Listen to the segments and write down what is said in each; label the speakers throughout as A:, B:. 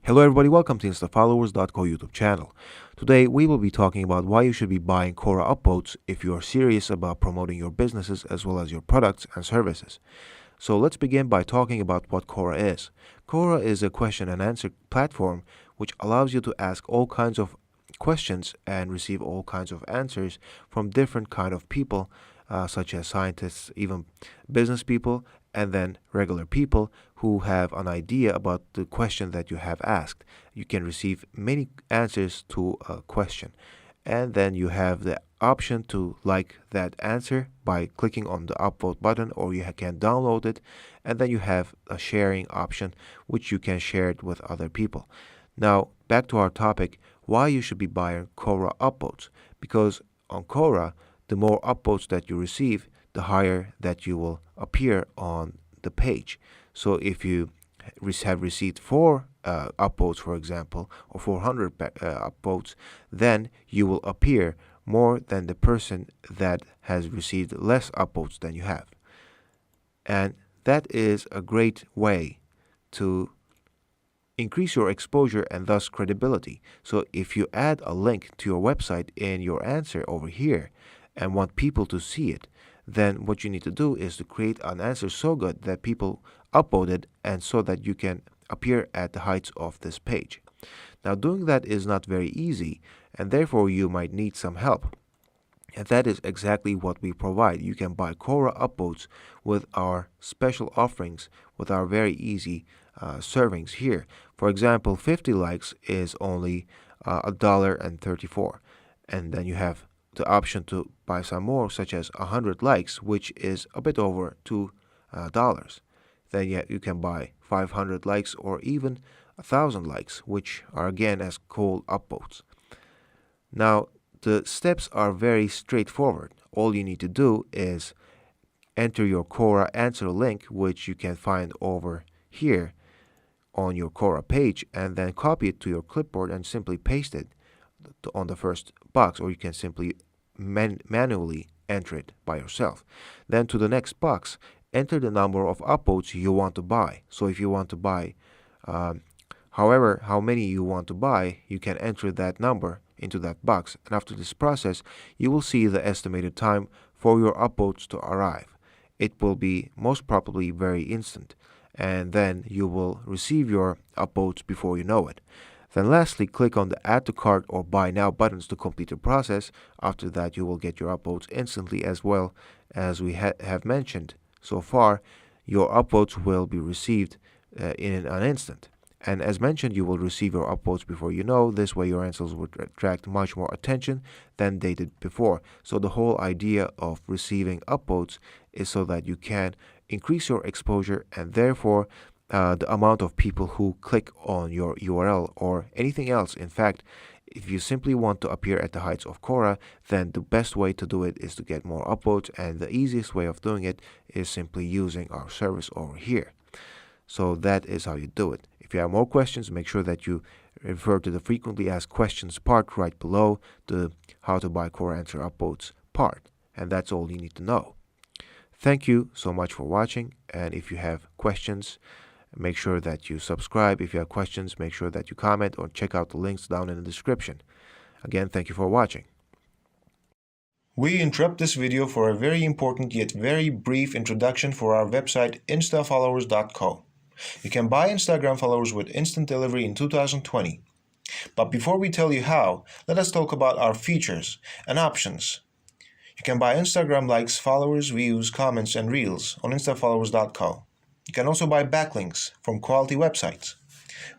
A: Hello everybody, welcome to InstaFollowers.co YouTube channel. Today we will be talking about why you should be buying Quora Upvotes if you are serious about promoting your businesses as well as your products and services. So let's begin by talking about what Quora is. Quora is a question and answer platform which allows you to ask all kinds of questions and receive all kinds of answers from different kind of people, such as scientists, even business people, and then regular people who have an idea about the question that you have asked. You can receive many answers to a question, and then you have the option to like that answer by clicking on the upvote button, or you can download it, and then you have a sharing option which you can share it with other people. Now back to our topic, why you should be buying Quora Upvotes. Because on Quora, the more upvotes that you receive, the higher that you will appear on the page. So if you have received 4 upvotes, for example, or 400 upvotes, then you will appear more than the person that has received less upvotes than you have. And that is a great way to increase your exposure and thus credibility. So if you add a link to your website in your answer over here and want people to see it, then what you need to do is to create an answer so good that people upvote it, and so that you can appear at the heights of this page. Now doing that is not very easy, and therefore you might need some help. And that is exactly what we provide. You can buy Quora Upvotes with our special offerings, with our very easy servings here. For example, 50 likes is only $1.34, and then you have the option to buy some more, such as 100 likes, which is a bit over $2. Then you can buy 500 likes or even 1,000 likes, which are again as called upvotes. Now the steps are very straightforward. All you need to do is enter your Quora answer link, which you can find over here on your Quora page, and then copy it to your clipboard and simply paste it on the first box, or you can simply manually enter it by yourself. Then to the next box, enter the number of upvotes you want to buy. So if you want to buy how many you want to buy, you can enter that number into that box, and after this process you will see the estimated time for your upvotes to arrive. It will be most probably very instant, and then you will receive your upvotes before you know it. Then lastly, click on the Add to Cart or Buy Now buttons to complete the process. After that, you will get your upvotes instantly, as well as we have mentioned so far. Your upvotes will be received in an instant. And as mentioned, you will receive your upvotes before you know. This way your answers would attract much more attention than they did before. So the whole idea of receiving upvotes is so that you can increase your exposure, and therefore the amount of people who click on your URL or anything else. In fact, if you simply want to appear at the heights of Quora, then the best way to do it is to get more upvotes, and the easiest way of doing it is simply using our service over here. So that is how you do it. If you have more questions, make sure that you refer to the frequently asked questions part right below the how to buy Quora answer upvotes part, and that's all you need to know. Thank you so much for watching, and if you have questions, make sure that you subscribe. If you have questions, make sure that you comment or check out the links down in the description. Again, thank you for watching.
B: We interrupt this video for a very important yet very brief introduction for our website instafollowers.co. You can buy Instagram followers with instant delivery in 2020. But before we tell you how, let us talk about our features and options. You can buy Instagram likes, followers, views, comments, and reels on instafollowers.co. You can also buy backlinks from quality websites.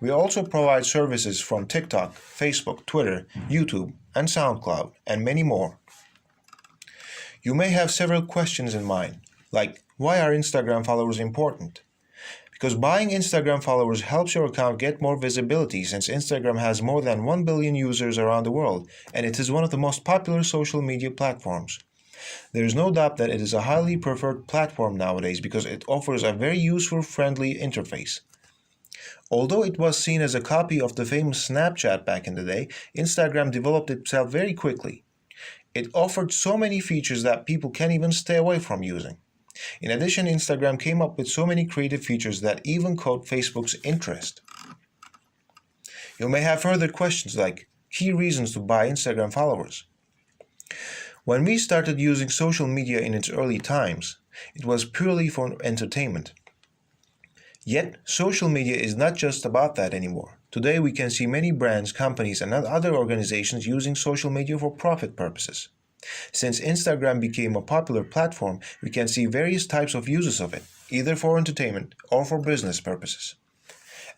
B: We also provide services from TikTok, Facebook, Twitter, YouTube, and SoundCloud, and many more. You may have several questions in mind, like why are Instagram followers important? Because buying Instagram followers helps your account get more visibility, since Instagram has more than 1 billion users around the world, and it is one of the most popular social media platforms. There is no doubt that it is a highly preferred platform nowadays because it offers a very user-friendly interface. Although it was seen as a copy of the famous Snapchat back in the day, Instagram developed itself very quickly. It offered so many features that people can't even stay away from using. In addition, Instagram came up with so many creative features that even caught Facebook's interest. You may have further questions like key reasons to buy Instagram followers. When we started using social media in its early times, it was purely for entertainment. Yet, social media is not just about that anymore. Today, we can see many brands, companies, and other organizations using social media for profit purposes. Since Instagram became a popular platform, we can see various types of uses of it, either for entertainment or for business purposes.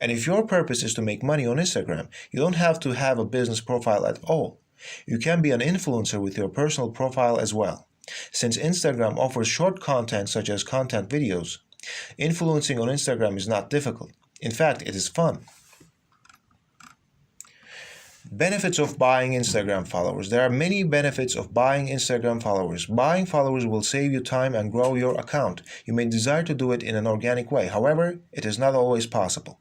B: And if your purpose is to make money on Instagram, you don't have to have a business profile at all. You can be an influencer with your personal profile as well. Since Instagram offers short content such as content videos, influencing on Instagram is not difficult. In fact, it is fun. Benefits of buying Instagram followers. There are many benefits of buying Instagram followers. Buying followers will save you time and grow your account. You may desire to do it in an organic way. However, it is not always possible.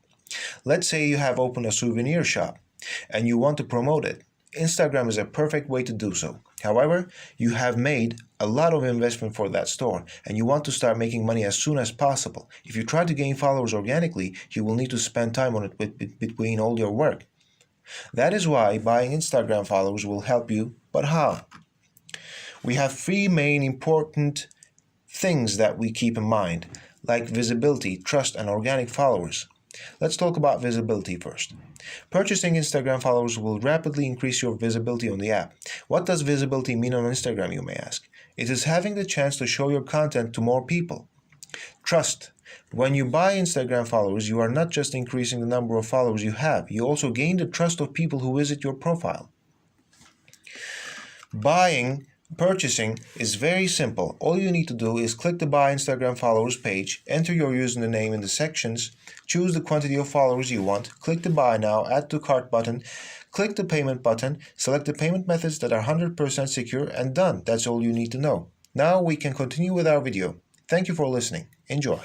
B: Let's say you have opened a souvenir shop and you want to promote it. Instagram is a perfect way to do so. However, you have made a lot of investment for that store and you want to start making money as soon as possible. If you try to gain followers organically, you will need to spend time on it between all your work. That is why buying Instagram followers will help you, but how? We have three main important things that we keep in mind, like visibility, trust, and organic followers. Let's talk about visibility first. Purchasing Instagram followers will rapidly increase your visibility on the app. What does visibility mean on Instagram, you may ask? It is having the chance to show your content to more people. Trust. When you buy Instagram followers, you are not just increasing the number of followers you have, you also gain the trust of people who visit your profile. Purchasing is very simple. All you need to do is click the Buy Instagram Followers page, enter your username in the sections, choose the quantity of followers you want, click the Buy Now, Add to Cart button, click the Payment button, select the payment methods that are 100% secure, and done. That's all you need to know. Now we can continue with our video. Thank you for listening. Enjoy.